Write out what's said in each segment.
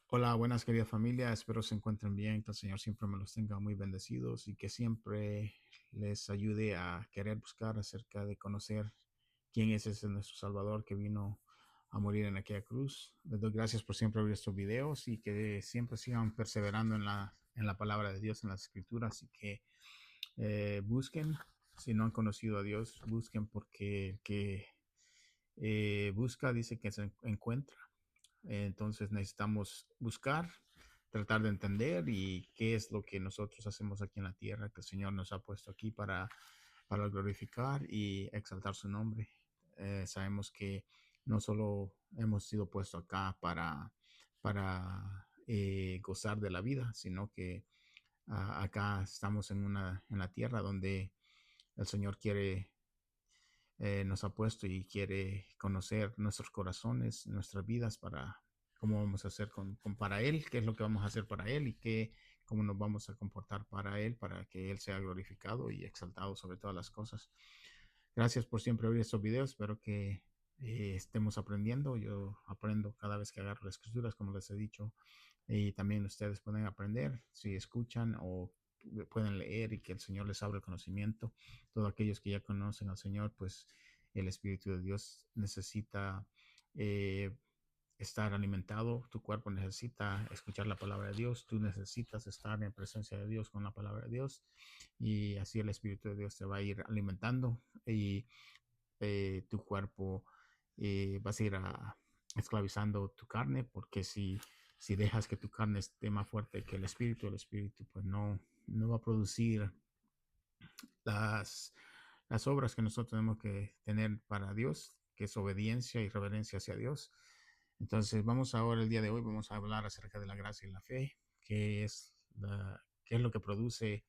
Hola, buenas querida familia, espero se encuentren bien, que el Señor siempre me los tenga muy bendecidos y que siempre les ayude a querer buscar acerca de conocer quién es ese nuestro Salvador que vino a morir en aquella cruz. Les doy gracias por siempre ver estos videos y que siempre sigan perseverando en la palabra de Dios, en las escrituras y que busquen, si no han conocido a Dios, busquen porque el que busca dice que se encuentra. Entonces necesitamos buscar, tratar de entender y qué es lo que nosotros hacemos aquí en la tierra, que el Señor nos ha puesto aquí para glorificar y exaltar su nombre. Sabemos que no solo hemos sido puestos acá para gozar de la vida, sino que acá estamos en la tierra donde el Señor nos ha puesto y quiere conocer nuestros corazones, nuestras vidas para cómo vamos a hacer para Él, qué es lo que vamos a hacer para Él y cómo nos vamos a comportar para Él, para que Él sea glorificado y exaltado sobre todas las cosas. Gracias por siempre ver estos videos, espero que estemos aprendiendo. Yo aprendo cada vez que agarro las escrituras, como les he dicho, y también ustedes pueden aprender si escuchan o pueden leer y que el Señor les abra el conocimiento. Todos aquellos que ya conocen al Señor, pues el Espíritu de Dios necesita eh, estar alimentado, tu cuerpo necesita escuchar la palabra de Dios, tú necesitas estar en presencia de Dios con la palabra de Dios y así el Espíritu de Dios te va a ir alimentando y tu cuerpo vas a ir esclavizando tu carne porque si dejas que tu carne esté más fuerte que el espíritu pues no va a producir las, las obras que nosotros tenemos que tener para Dios, que es obediencia y reverencia hacia Dios. Entonces vamos ahora el día de hoy, vamos a hablar acerca de la gracia y la fe, qué es lo que produce.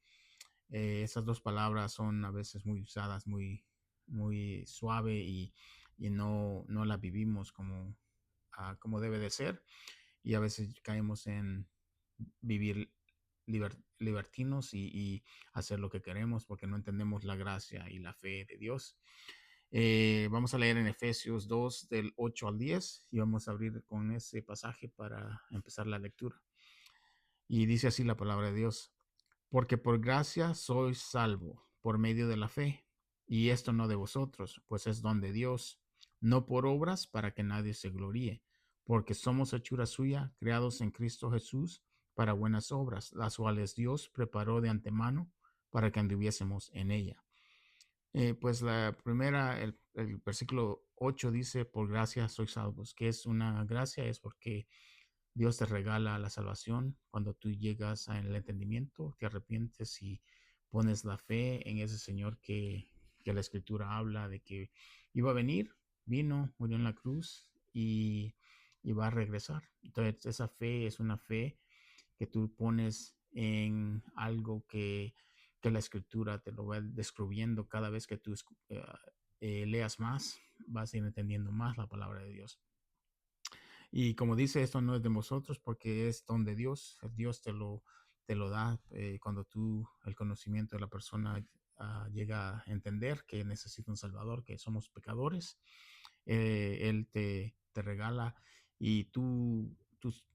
Esas dos palabras son a veces muy usadas, muy suave y no la vivimos como debe de ser. Y a veces caemos en vivir libertinos y hacer lo que queremos porque no entendemos la gracia y la fe de Dios. Vamos a leer en Efesios 2 del 8 al 10 y vamos a abrir con ese pasaje para empezar la lectura. Y dice así la palabra de Dios. Porque por gracia sois salvo por medio de la fe, y esto no de vosotros, pues es don de Dios, no por obras para que nadie se gloríe, porque somos hechura suya, creados en Cristo Jesús para buenas obras, las cuales Dios preparó de antemano para que anduviésemos en ella. Pues la primera, el versículo 8 dice, por gracia sois salvos. ¿Qué es una gracia? Es porque Dios te regala la salvación cuando tú llegas al entendimiento, te arrepientes y pones la fe en ese Señor que la Escritura habla de que iba a venir, vino, murió en la cruz y va a regresar. Entonces, esa fe es una fe que tú pones en algo que la Escritura te lo va descubriendo cada vez que tú leas más, vas a ir entendiendo más la palabra de Dios. Y como dice, esto no es de vosotros porque es don de Dios. Dios te lo da cuando tú, el conocimiento de la persona llega a entender que necesita un Salvador, que somos pecadores. Él te regala y tú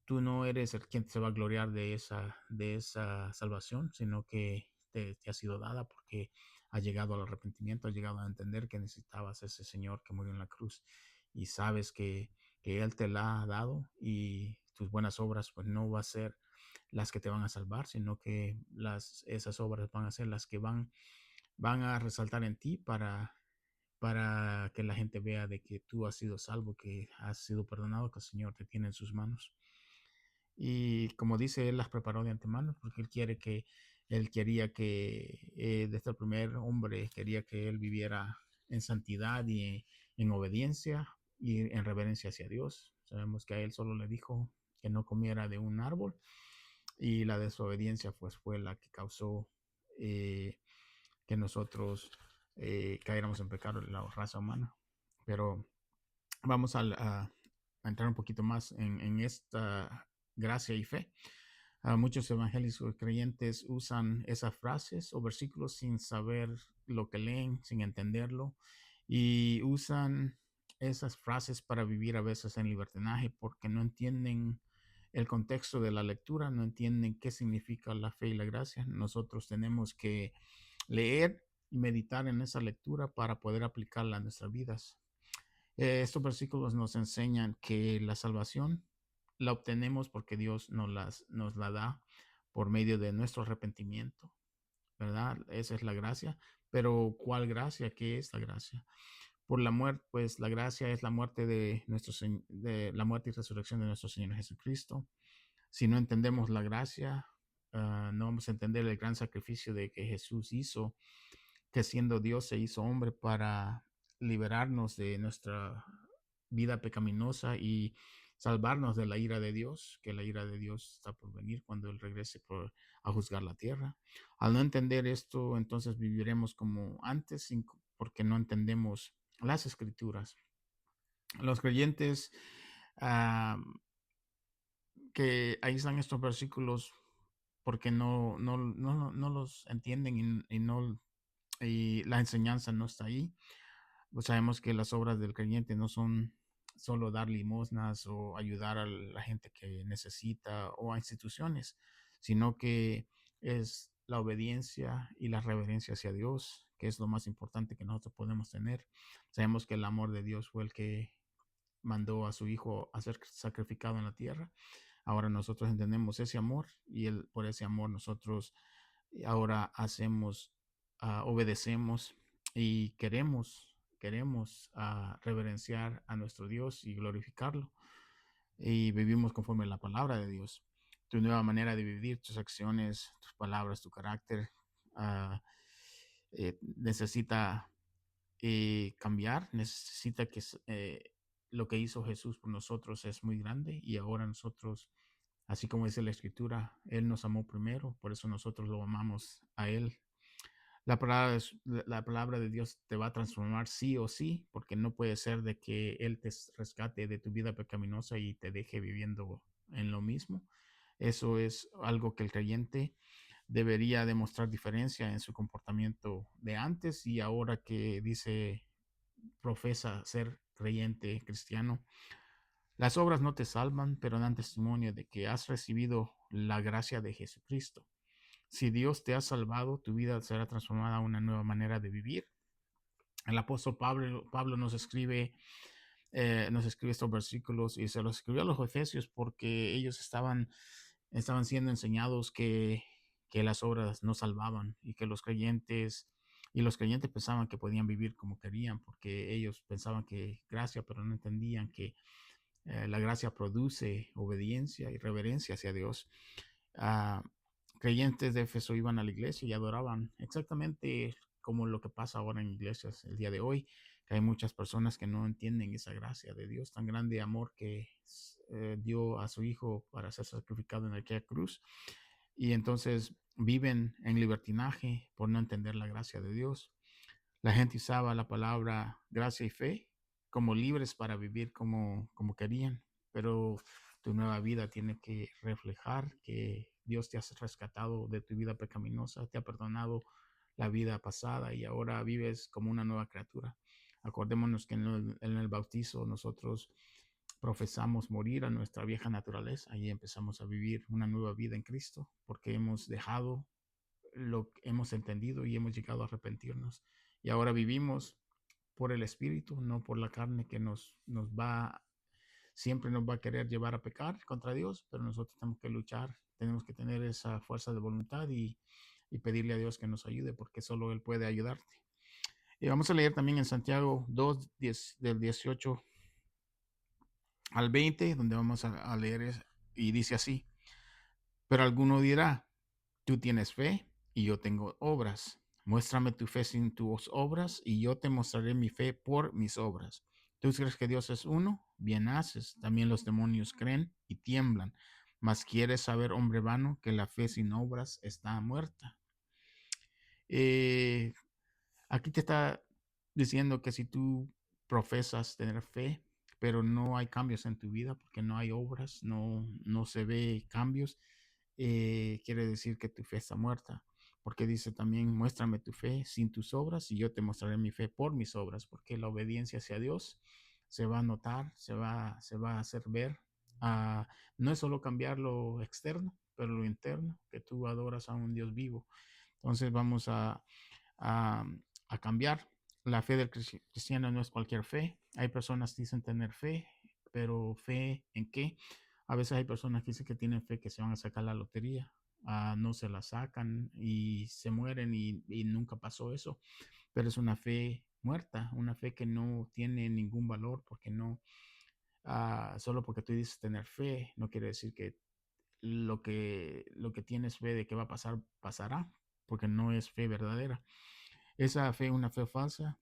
no eres el quien se va a gloriar de esa salvación, sino que te ha sido dada porque ha llegado al arrepentimiento, ha llegado a entender que necesitabas ese Señor que murió en la cruz y sabes que Él te la ha dado y tus buenas obras pues no va a ser las que te van a salvar, sino que esas obras van a ser las que van a resaltar en ti para que la gente vea de que tú has sido salvo, que has sido perdonado, que el Señor te tiene en sus manos. Y como dice, Él las preparó de antemano porque Él quería que desde el primer hombre, quería que Él viviera en santidad y en obediencia y en reverencia hacia Dios. Sabemos que a Él solo le dijo que no comiera de un árbol y la desobediencia pues fue la que causó eh, que nosotros cayéramos en pecado en la raza humana. Pero vamos a entrar un poquito más en esta gracia y fe. Muchos evangélicos creyentes usan esas frases o versículos sin saber lo que leen, sin entenderlo, y usan esas frases para vivir a veces en libertinaje porque no entienden el contexto de la lectura, no entienden qué significa la fe y la gracia. Nosotros tenemos que leer y meditar en esa lectura para poder aplicarla a nuestras vidas. Estos versículos nos enseñan que la salvación la obtenemos porque Dios nos la da por medio de nuestro arrepentimiento, ¿verdad? Esa es la gracia. Pero ¿cuál gracia? ¿Qué es la gracia? Por la muerte, pues la gracia es la muerte de la muerte y resurrección de nuestro Señor Jesucristo. Si no entendemos la gracia, no vamos a entender el gran sacrificio de que Jesús hizo, que siendo Dios se hizo hombre para liberarnos de nuestra vida pecaminosa y salvarnos de la ira de Dios, que la ira de Dios está por venir cuando Él regrese a juzgar la tierra. Al no entender esto, entonces viviremos como antes, porque no entendemos las escrituras. Los creyentes ah, que aíslan estos versículos porque no los entienden y la enseñanza no está ahí. Pues sabemos que las obras del creyente no son solo dar limosnas o ayudar a la gente que necesita o a instituciones, sino que es la obediencia y la reverencia hacia Dios, que es lo más importante que nosotros podemos tener. Sabemos que el amor de Dios fue el que mandó a su Hijo a ser sacrificado en la tierra. Ahora nosotros entendemos ese amor y por ese amor nosotros ahora obedecemos y queremos reverenciar a nuestro Dios y glorificarlo. Y vivimos conforme a la palabra de Dios. Tu nueva manera de vivir, tus acciones, tus palabras, tu carácter, ah, necesita cambiar, necesita lo que hizo Jesús por nosotros es muy grande y ahora nosotros, así como dice la escritura, Él nos amó primero, por eso nosotros lo amamos a Él. La palabra de Dios te va a transformar sí o sí, porque no puede ser de que Él te rescate de tu vida pecaminosa y te deje viviendo en lo mismo. Eso es algo que el creyente debería demostrar diferencia en su comportamiento de antes y ahora que profesa ser creyente cristiano. Las obras no te salvan, pero dan testimonio de que has recibido la gracia de Jesucristo. Si Dios te ha salvado, tu vida será transformada a una nueva manera de vivir. El apóstol Pablo nos escribe estos versículos y se los escribió a los efesios porque ellos estaban siendo enseñados que las obras no salvaban y que los creyentes pensaban que podían vivir como querían porque ellos pensaban que gracia, pero no entendían que la gracia produce obediencia y reverencia hacia Dios. Ah, Creyentes de Éfeso iban a la iglesia y adoraban exactamente como lo que pasa ahora en iglesias el día de hoy, que hay muchas personas que no entienden esa gracia de Dios, tan grande amor que dio a su Hijo para ser sacrificado en aquella cruz. Y entonces viven en libertinaje por no entender la gracia de Dios. La gente usaba la palabra gracia y fe como libres para vivir como querían, pero tu nueva vida tiene que reflejar que Dios te ha rescatado de tu vida pecaminosa, te ha perdonado la vida pasada y ahora vives como una nueva criatura. Acordémonos que en el bautizo nosotros profesamos morir a nuestra vieja naturaleza y empezamos a vivir una nueva vida en Cristo porque hemos dejado lo que hemos entendido y hemos llegado a arrepentirnos. Y ahora vivimos por el Espíritu, no por la carne que siempre nos va a querer llevar a pecar contra Dios, pero nosotros tenemos que luchar, tenemos que tener esa fuerza de voluntad y pedirle a Dios que nos ayude, porque solo Él puede ayudarte. Y vamos a leer también en Santiago 2, 10, del 18 al 20, donde vamos a leer y dice así, pero alguno dirá, tú tienes fe y yo tengo obras. Muéstrame tu fe sin tus obras y yo te mostraré mi fe por mis obras. ¿Tú crees que Dios es uno? Bien haces. También los demonios creen y tiemblan. Mas quieres saber, hombre vano, que la fe sin obras está muerta. Eh, Aquí te está diciendo que si tú profesas tener fe, pero no hay cambios en tu vida porque no hay obras, no se ve cambios, quiere decir que tu fe está muerta. Porque dice también, muéstrame tu fe sin tus obras y yo te mostraré mi fe por mis obras, porque la obediencia hacia Dios se va a notar, se va a hacer ver. no es solo cambiar lo externo, pero lo interno, que tú adoras a un Dios vivo. Entonces vamos a, a cambiar. La fe del cristiano no es cualquier fe. Hay personas que dicen tener fe, pero ¿fe en qué? A veces hay personas que dicen que tienen fe que se van a sacar la lotería. No se la sacan y se mueren y nunca pasó eso. Pero es una fe muerta, una fe que no tiene ningún valor porque no, solo porque tú dices tener fe, no quiere decir que lo que tienes fe de que va a pasar, pasará, porque no es fe verdadera. Esa fe es una fe falsa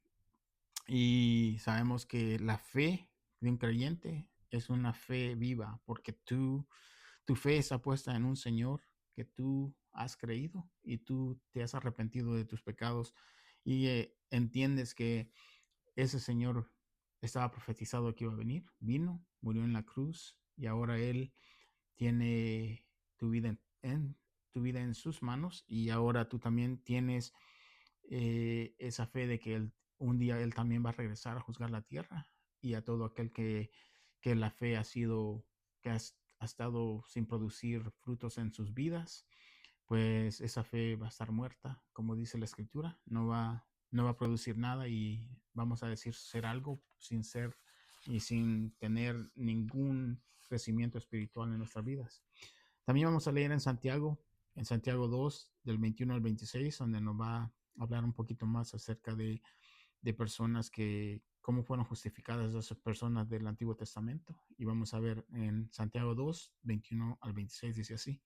y sabemos que la fe de un creyente es una fe viva, porque tu fe está puesta en un Señor que tú has creído y tú te has arrepentido de tus pecados y entiendes que ese Señor estaba profetizado que iba a venir, vino, murió en la cruz y ahora Él tiene tu vida tu vida en sus manos y ahora tú también tienes esa fe de que un día Él también va a regresar a juzgar la tierra y a todo aquel que la fe ha sido, ha estado sin producir frutos en sus vidas, pues esa fe va a estar muerta, como dice la escritura, no va a producir nada y vamos a decir ser algo sin ser y sin tener ningún crecimiento espiritual en nuestras vidas. También vamos a leer en Santiago 2, del 21 al 26, donde nos va a hablar un poquito más acerca de personas que, cómo fueron justificadas esas personas del Antiguo Testamento. Y vamos a ver en Santiago 2, 21 al 26, dice así.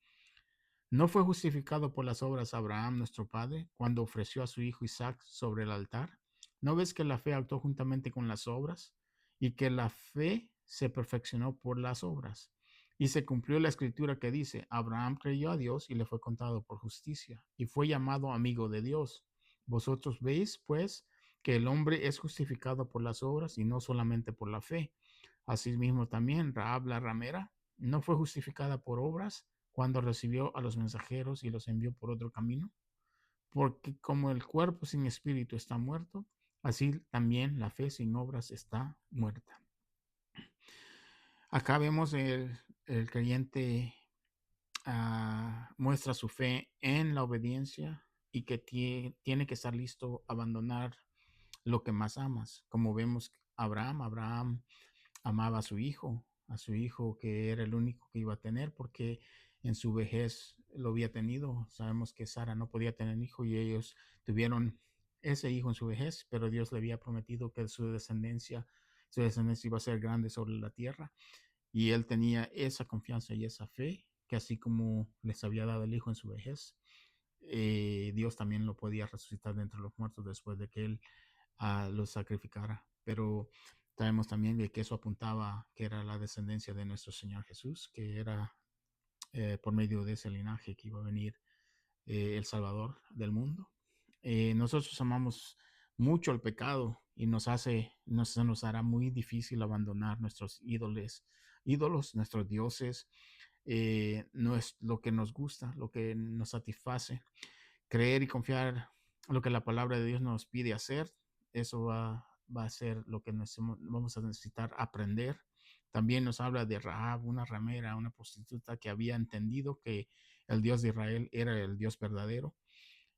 ¿No fue justificado por las obras Abraham, nuestro padre, cuando ofreció a su hijo Isaac sobre el altar? ¿No ves que la fe actuó juntamente con las obras y que la fe se perfeccionó por las obras? Y se cumplió la escritura que dice, Abraham creyó a Dios y le fue contado por justicia y fue llamado amigo de Dios. Vosotros veis, pues, que el hombre es justificado por las obras y no solamente por la fe. Asimismo también Rahab la ramera no fue justificada por obras cuando recibió a los mensajeros y los envió por otro camino, porque como el cuerpo sin espíritu está muerto, así también la fe sin obras está muerta. Acá vemos el creyente muestra su fe en la obediencia y que tiene que estar listo a abandonar lo que más amas. Como vemos Abraham amaba a su hijo que era el único que iba a tener porque en su vejez lo había tenido. Sabemos que Sara no podía tener hijo y ellos tuvieron ese hijo en su vejez, pero Dios le había prometido que su descendencia iba a ser grande sobre la tierra y él tenía esa confianza y esa fe que así como les había dado el hijo en su vejez, Dios también lo podía resucitar de entre los muertos después de que él lo sacrificara. Pero sabemos también de que eso apuntaba que era la descendencia de nuestro Señor Jesús, que era por medio de ese linaje que iba a venir el Salvador del mundo. Nosotros amamos mucho el pecado y nos hará muy difícil abandonar nuestros ídolos, nuestros dioses. No es lo que nos gusta, lo que nos satisface. Creer y confiar lo que la palabra de Dios nos pide hacer, eso va a ser lo que vamos a necesitar aprender. También nos habla de Rahab, una ramera, una prostituta que había entendido que el Dios de Israel era el Dios verdadero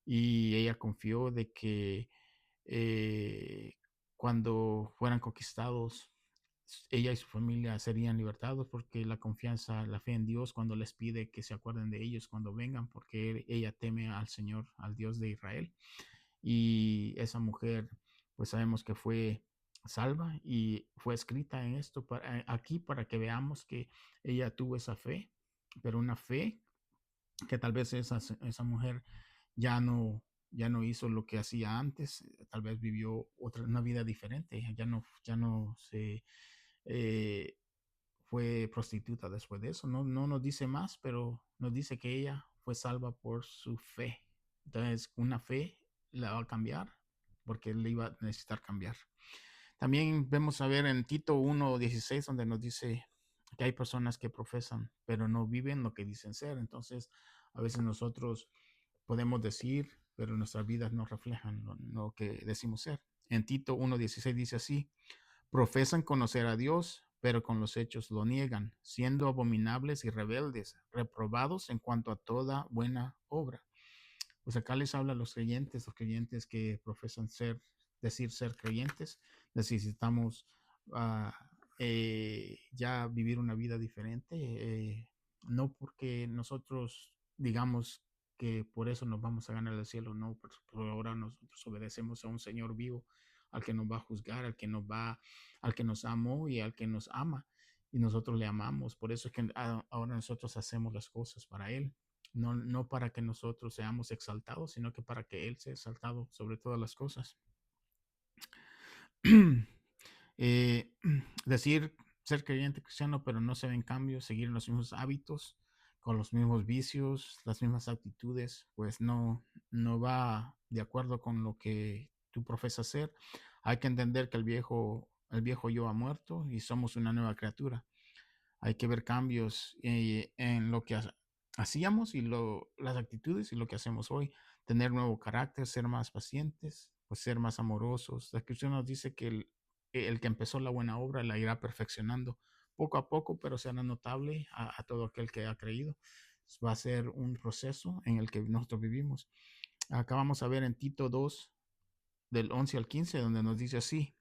y ella confió de que eh, cuando fueran conquistados, ella y su familia serían libertados porque la confianza, la fe en Dios cuando les pide que se acuerden de ellos cuando vengan, porque ella teme al Señor, al Dios de Israel. Y esa mujer, pues sabemos que fue salva y fue escrita en esto aquí para que veamos que ella tuvo esa fe, pero una fe que tal vez esa mujer ya no hizo lo que hacía antes, tal vez vivió una vida diferente, ya no se eh, fue prostituta después de eso. No nos dice más, pero nos dice que ella fue salva por su fe. Entonces, una fe la va a cambiar porque le iba a necesitar cambiar. También vemos a ver en Tito 1:16 donde nos dice que hay personas que profesan, pero no viven lo que dicen ser. Entonces, a veces nosotros podemos decir, pero nuestras vidas no reflejan lo que decimos ser. En Tito 1:16 dice así, profesan conocer a Dios, pero con los hechos lo niegan, siendo abominables y rebeldes, reprobados en cuanto a toda buena obra. Pues acá les habla a los creyentes que profesan decir ser creyentes, necesitamos ah, ya vivir una vida diferente, no porque nosotros digamos que por eso nos vamos a ganar el cielo, no, por ahora nosotros obedecemos a un Señor vivo, al que nos va a juzgar, al que nos amó y al que nos ama, y nosotros le amamos, por eso es que ahora nosotros hacemos las cosas para Él. No, no para que nosotros seamos exaltados, sino que para que Él sea exaltado sobre todas las cosas. Eh, decir ser creyente cristiano, pero no se ven cambios, seguir los mismos hábitos, con los mismos vicios, las mismas actitudes, pues no va de acuerdo con lo que tú profesas ser. Hay que entender que el viejo yo ha muerto y somos una nueva criatura. Hay que ver cambios en lo que hacíamos y las actitudes y lo que hacemos hoy. Tener nuevo carácter, ser más pacientes, pues ser más amorosos. La Escritura nos dice que el que empezó la buena obra la irá perfeccionando poco a poco, pero será notable a todo aquel que ha creído. Va a ser un proceso en el que nosotros vivimos. Acá vamos a ver en Tito 2, del 11 al 15, donde nos dice así: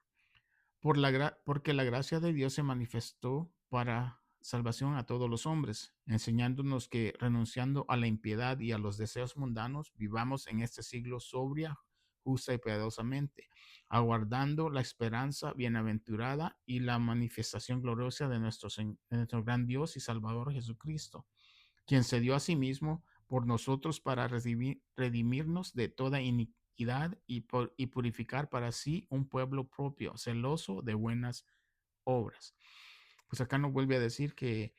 porque la gracia de Dios se manifestó para salvación a todos los hombres, enseñándonos que renunciando a la impiedad y a los deseos mundanos, vivamos en este siglo sobria, justa y piadosamente, aguardando la esperanza bienaventurada y la manifestación gloriosa de nuestro gran Dios y Salvador Jesucristo, quien se dio a sí mismo por nosotros para redimirnos de toda iniquidad y purificar para sí un pueblo propio, celoso de buenas obras. Pues acá nos vuelve a decir que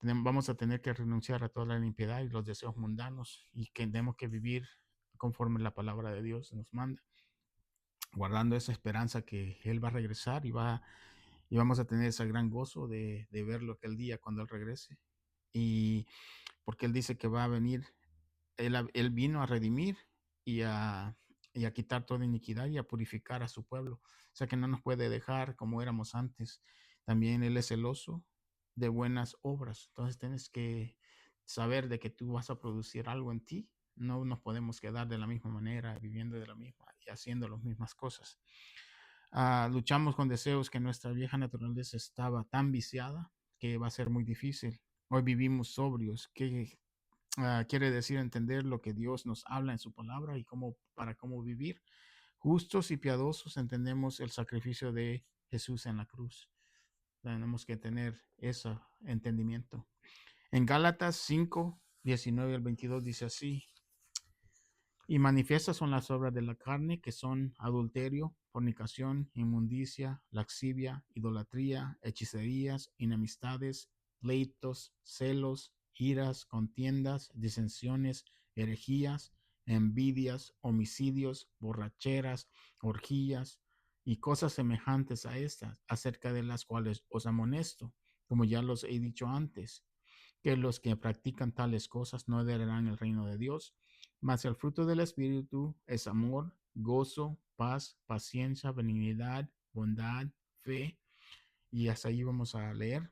vamos a tener que renunciar a toda la limpiedad y los deseos mundanos y que tenemos que vivir conforme la palabra de Dios nos manda, guardando esa esperanza que Él va a regresar y vamos a tener ese gran gozo de verlo aquel día cuando Él regrese. Y porque Él dice que va a venir, él vino a redimir y y a quitar toda iniquidad y a purificar a su pueblo. O sea que no nos puede dejar como éramos antes. También Él es celoso de buenas obras. Entonces tienes que saber de que tú vas a producir algo en ti. No nos podemos quedar de la misma manera, viviendo de la misma y haciendo las mismas cosas. Luchamos con deseos que nuestra vieja naturaleza estaba tan viciada que va a ser muy difícil. Hoy vivimos sobrios, que quiere decir entender lo que Dios nos habla en su palabra y para cómo vivir. Justos y piadosos entendemos el sacrificio de Jesús en la cruz. Tenemos que tener ese entendimiento. En Gálatas 5, 19 al 22 dice así: y manifiestas son las obras de la carne, que son adulterio, fornicación, inmundicia, laxivia, idolatría, hechicerías, enemistades, pleitos, celos, iras, contiendas, disensiones, herejías, envidias, homicidios, borracheras, orgías y cosas semejantes a estas, acerca de las cuales os amonesto, como ya los he dicho antes, que los que practican tales cosas no heredarán el reino de Dios. Mas el fruto del Espíritu es amor, gozo, paz, paciencia, benignidad, bondad, fe. Y hasta ahí vamos a leer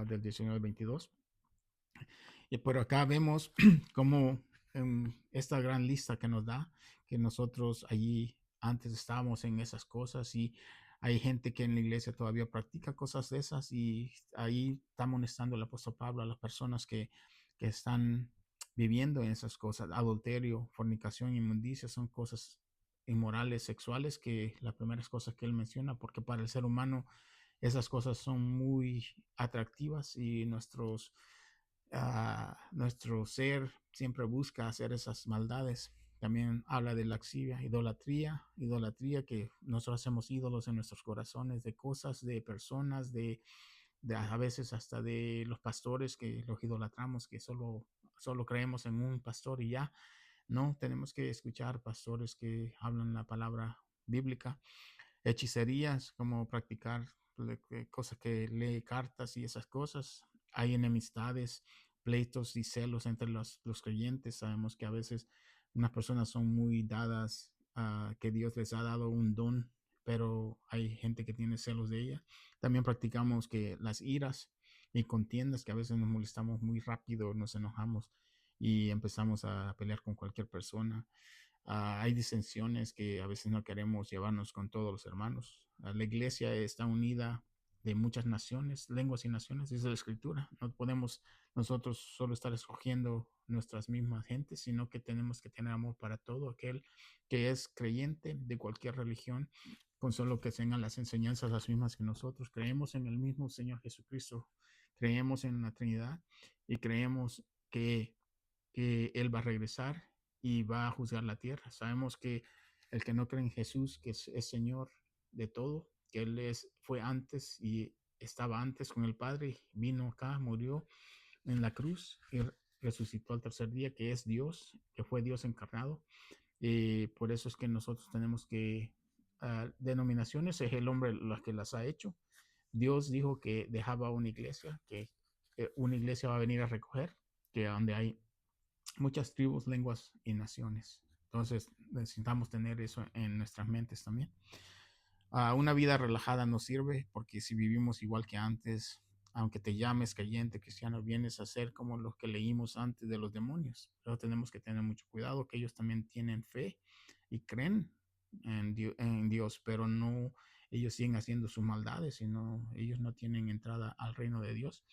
del 19 al 22. Y por acá vemos cómo esta gran lista que nos da, que nosotros allí antes estábamos en esas cosas y hay gente que en la iglesia todavía practica cosas de esas y ahí está amonestando el apóstol Pablo a las personas que están viviendo en esas cosas. Adulterio, fornicación, inmundicia son cosas inmorales, sexuales, que las primeras cosas que él menciona, porque para el ser humano esas cosas son muy atractivas y nuestro ser siempre busca hacer esas maldades. También habla de laxivia, idolatría que nosotros hacemos ídolos en nuestros corazones de cosas, de personas, de a veces hasta de los pastores que los idolatramos, que solo creemos en un pastor y ya. No, tenemos que escuchar pastores que hablan la palabra bíblica. Hechicerías, como practicar cosas que lee cartas y esas cosas. Hay enemistades, pleitos y celos entre los creyentes. Sabemos que a veces unas personas son muy dadas, que Dios les ha dado un don pero hay gente que tiene celos de ella. También practicamos que las iras y contiendas, que a veces nos molestamos muy rápido, nos enojamos y empezamos a pelear con cualquier persona. Hay disensiones que a veces no queremos llevarnos con todos los hermanos. La iglesia está unida de muchas naciones, lenguas y naciones, dice la escritura. No podemos nosotros solo estar escogiendo nuestras mismas gentes, sino que tenemos que tener amor para todo aquel que es creyente de cualquier religión, con solo que tengan las enseñanzas las mismas que nosotros. Creemos en el mismo Señor Jesucristo, creemos en la Trinidad y creemos que Él va a regresar y va a juzgar la tierra. Sabemos que el que no cree en Jesús, que es Señor de todo, que Él fue antes y estaba antes con el Padre, vino acá, murió en la cruz y resucitó al tercer día, que es Dios, que fue Dios encarnado. Por eso es que nosotros tenemos que, denominaciones, es el hombre las que las ha hecho. Dios dijo que dejaba una iglesia, que una iglesia va a venir a recoger, que donde hay muchas tribus, lenguas y naciones. Entonces necesitamos tener eso en nuestras mentes también. Una vida relajada no sirve porque si vivimos igual que antes, aunque te llames creyente, cristiano, vienes a ser como los que leímos antes de los demonios. Pero tenemos que tener mucho cuidado que ellos también tienen fe y creen en Dios, pero no, ellos siguen haciendo sus maldades y no, ellos no tienen entrada al reino de Dios.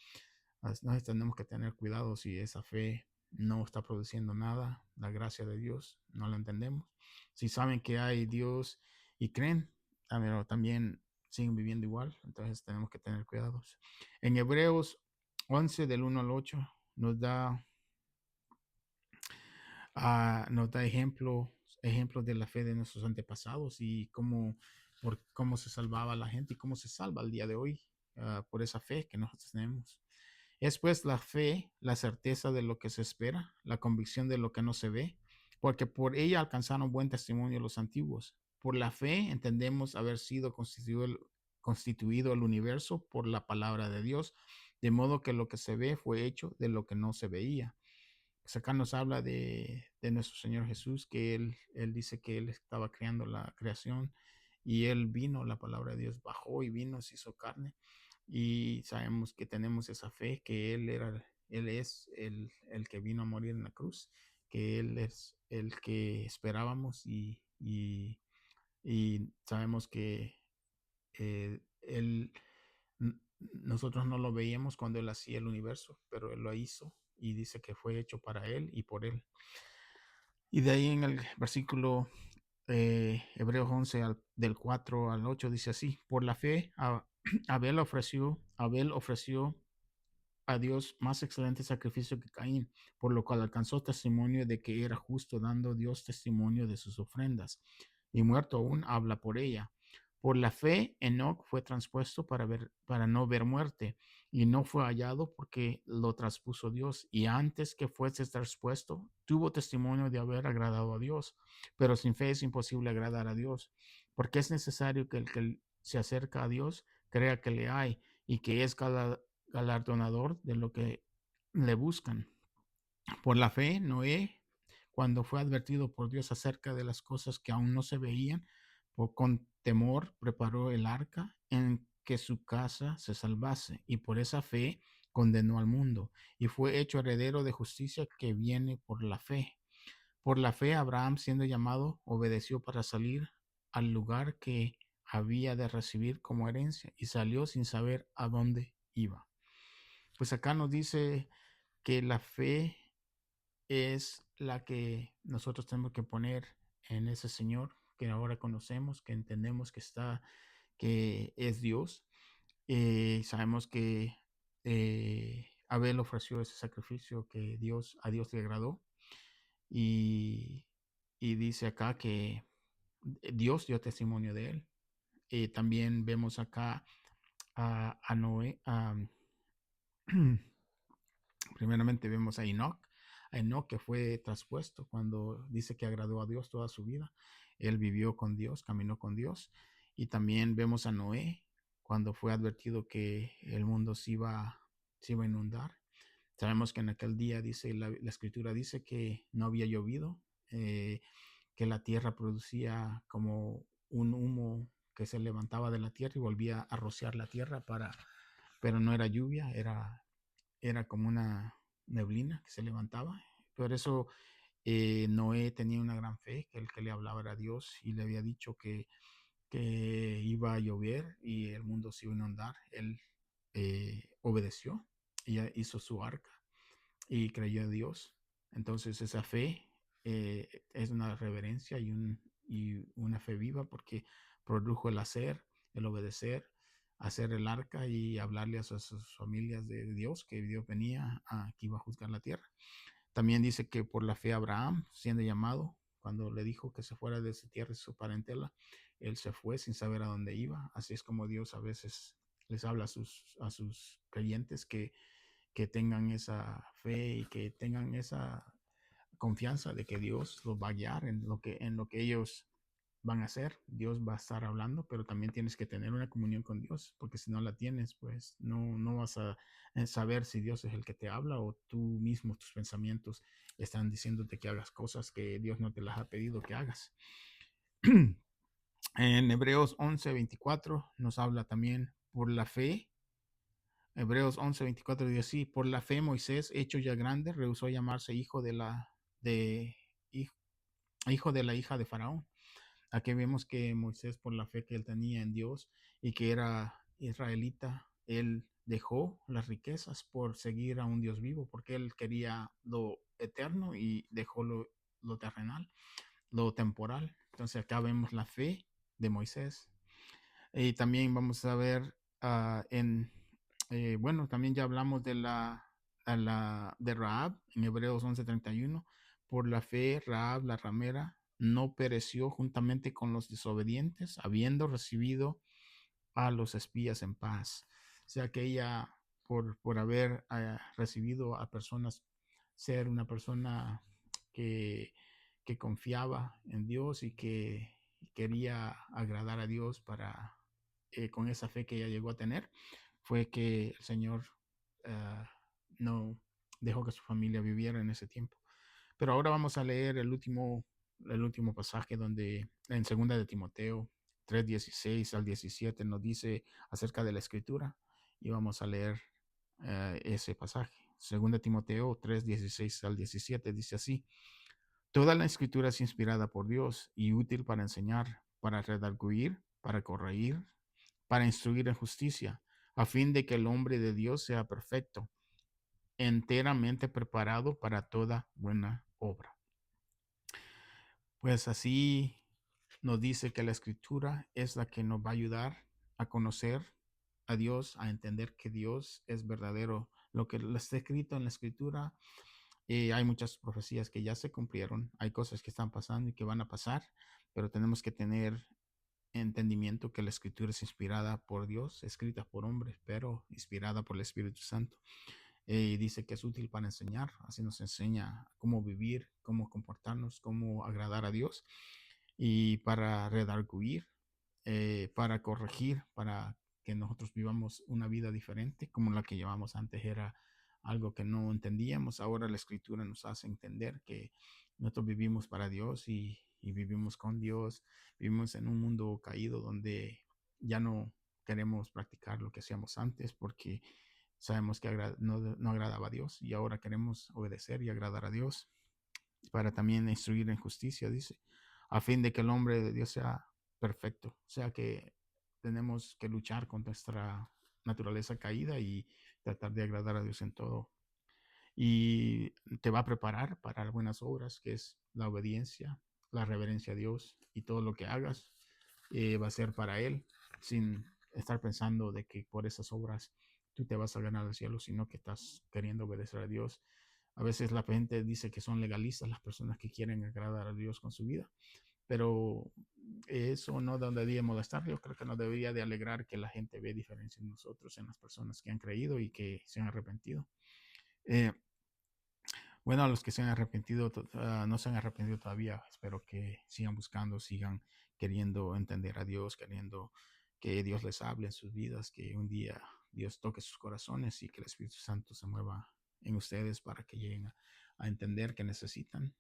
Nosotros tenemos que tener cuidado si esa fe no está produciendo nada, la gracia de Dios, no la entendemos. Si saben que hay Dios y creen, pero también siguen viviendo igual, entonces tenemos que tener cuidados. En Hebreos 11, del 1 al 8, nos da, ejemplos de la fe de nuestros antepasados y cómo se salvaba la gente y cómo se salva el día de hoy por esa fe que nosotros tenemos. Es pues la fe, la certeza de lo que se espera, la convicción de lo que no se ve, porque por ella alcanzaron buen testimonio los antiguos. Por la fe entendemos haber sido constituido el universo por la palabra de Dios, de modo que lo que se ve fue hecho de lo que no se veía. Pues acá nos habla de nuestro Señor Jesús, que él dice que Él estaba creando la creación y Él vino, la palabra de Dios bajó y vino, se hizo carne y sabemos que tenemos esa fe, que Él es el que vino a morir en la cruz, que Él es el que esperábamos y sabemos que Él, nosotros no lo veíamos cuando Él hacía el universo, pero Él lo hizo y dice que fue hecho para Él y por Él. Y de ahí en el versículo Hebreos 11 del 4 al 8 dice así, por la fe Abel ofreció a Dios más excelente sacrificio que Caín, por lo cual alcanzó testimonio de que era justo, dando Dios testimonio de sus ofrendas, y muerto aún habla por ella. Por la fe, Enoc fue transpuesto para no ver muerte, y no fue hallado porque lo traspuso Dios, y antes que fuese traspuesto, tuvo testimonio de haber agradado a Dios. Pero sin fe es imposible agradar a Dios, porque es necesario que el que se acerca a Dios crea que le hay y que es galardonador de lo que le buscan. Por la fe, Noé, cuando fue advertido por Dios acerca de las cosas que aún no se veían, con temor preparó el arca en que su casa se salvase, y por esa fe condenó al mundo, y fue hecho heredero de justicia que viene por la fe. Por la fe, Abraham, siendo llamado, obedeció para salir al lugar que había de recibir como herencia, y salió sin saber a dónde iba. Pues acá nos dice que la fe es la que nosotros tenemos que poner en ese Señor que ahora conocemos, que entendemos que es Dios. Sabemos que Abel ofreció ese sacrificio que a Dios le agradó y, y dice acá que Dios dio testimonio de él. También vemos acá a Noé, primeramente vemos a Enoch que fue traspuesto cuando dice que agradó a Dios toda su vida. Él vivió con Dios, caminó con Dios. Y también vemos a Noé cuando fue advertido que el mundo se iba a inundar. Sabemos que en aquel día dice, la escritura dice que no había llovido, que la tierra producía como un humo que se levantaba de la tierra y volvía a rociar la tierra pero no era lluvia, era como una neblina que se levantaba. Por eso Noé tenía una gran fe, que el que le hablaba era Dios y le había dicho que iba a llover y el mundo se iba a inundar. Él obedeció y hizo su arca y creyó en Dios. Entonces esa fe es una reverencia y una fe viva porque produjo el hacer, el obedecer, hacer el arca y hablarle a sus familias de Dios, que Dios venía, que iba a juzgar la tierra. También dice que por la fe Abraham, siendo llamado, cuando le dijo que se fuera de su tierra y su parentela, él se fue sin saber a dónde iba. Así es como Dios a veces les habla a sus creyentes que tengan esa fe y que tengan esa confianza de que Dios los va a guiar en lo que ellos van a hacer. Dios va a estar hablando, pero también tienes que tener una comunión con Dios, porque si no la tienes, pues no vas a saber si Dios es el que te habla o tú mismo, tus pensamientos están diciéndote que hagas cosas que Dios no te las ha pedido que hagas. En Hebreos 11:24 nos habla también por la fe. Hebreos 11:24 dice así: por la fe Moisés, hecho ya grande, rehusó llamarse de, hijo, hijo de la hija de Faraón. Aquí vemos que Moisés, por la fe que él tenía en Dios y que era israelita, él dejó las riquezas por seguir a un Dios vivo, porque él quería lo eterno y dejó lo terrenal, lo temporal. Entonces acá vemos la fe de Moisés. Y también vamos a ver bueno, también ya hablamos de Rahab en Hebreos 11:31. Por la fe, Rahab la ramera no pereció juntamente con los desobedientes, habiendo recibido a los espías en paz. O sea que ella, por haber recibido a personas, ser una persona que, que confiaba en Dios y que quería agradar a Dios con esa fe que ella llegó a tener, fue que el Señor no dejó que su familia viviera en ese tiempo. Pero ahora vamos a leer el último pasaje donde en segunda de Timoteo 3:16 al 17 nos dice acerca de la escritura y vamos a leer ese pasaje. Segunda de Timoteo 3:16 al 17 dice así: toda la escritura es inspirada por Dios y útil para enseñar, para redarguir, para corregir, para instruir en justicia, a fin de que el hombre de Dios sea perfecto, enteramente preparado para toda buena obra. Pues así nos dice que la escritura es la que nos va a ayudar a conocer a Dios, a entender que Dios es verdadero. Lo que está escrito en la escritura, hay muchas profecías que ya se cumplieron, hay cosas que están pasando y que van a pasar, pero tenemos que tener entendimiento que la escritura es inspirada por Dios, escrita por hombres, pero inspirada por el Espíritu Santo. Y dice que es útil para enseñar, así nos enseña cómo vivir, cómo comportarnos, cómo agradar a Dios y para redarguir, para corregir, para que nosotros vivamos una vida diferente, como la que llevamos antes era algo que no entendíamos. Ahora la escritura nos hace entender que nosotros vivimos para Dios y vivimos con Dios, vivimos en un mundo caído donde ya no queremos practicar lo que hacíamos antes porque sabemos que no agradaba a Dios y ahora queremos obedecer y agradar a Dios para también instruir en justicia, dice, a fin de que el hombre de Dios sea perfecto. O sea que tenemos que luchar con nuestra naturaleza caída y tratar de agradar a Dios en todo. Y te va a preparar para buenas obras, que es la obediencia, la reverencia a Dios y todo lo que hagas va a ser para Él, sin estar pensando de que por esas obras tú te vas a ganar el cielo, sino que estás queriendo obedecer a Dios. A veces la gente dice que son legalistas las personas que quieren agradar a Dios con su vida, pero eso no debería molestar. Yo creo que nos debería de alegrar que la gente ve diferencia en nosotros, en las personas que han creído y que se han arrepentido. Eh, bueno, a los que se han arrepentido, no se han arrepentido todavía, espero que sigan buscando, sigan queriendo entender a Dios, queriendo que Dios les hable en sus vidas, que un día Dios toque sus corazones y que el Espíritu Santo se mueva en ustedes para que lleguen a entender que necesitan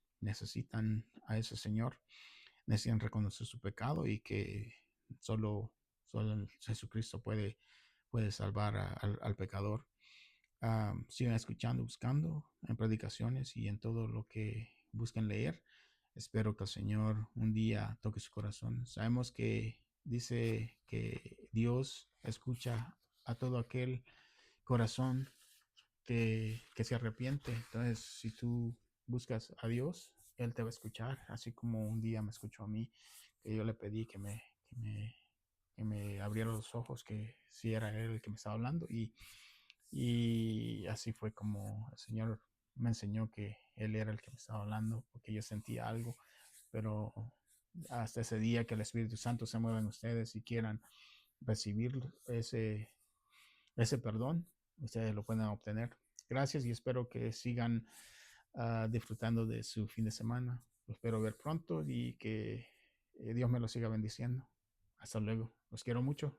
a ese Señor, necesitan reconocer su pecado y que Solo, solo Jesucristo puede salvar al pecador. Sigan escuchando, buscando en predicaciones y en todo lo que busquen leer. Espero que el Señor un día toque su corazón. Sabemos que dice que Dios escucha a todo aquel corazón que se arrepiente. Entonces, si tú buscas a Dios, Él te va a escuchar, así como un día me escuchó a mí, que yo le pedí que me abriera los ojos, que sí era Él el que me estaba hablando. Y así fue como el Señor me enseñó que Él era el que me estaba hablando, porque yo sentía algo, pero hasta ese día que el Espíritu Santo se mueva en ustedes y quieran recibir ese perdón, ustedes lo pueden obtener. Gracias y espero que sigan disfrutando de su fin de semana. Lo espero ver pronto y que Dios me lo siga bendiciendo. Hasta luego. Los quiero mucho.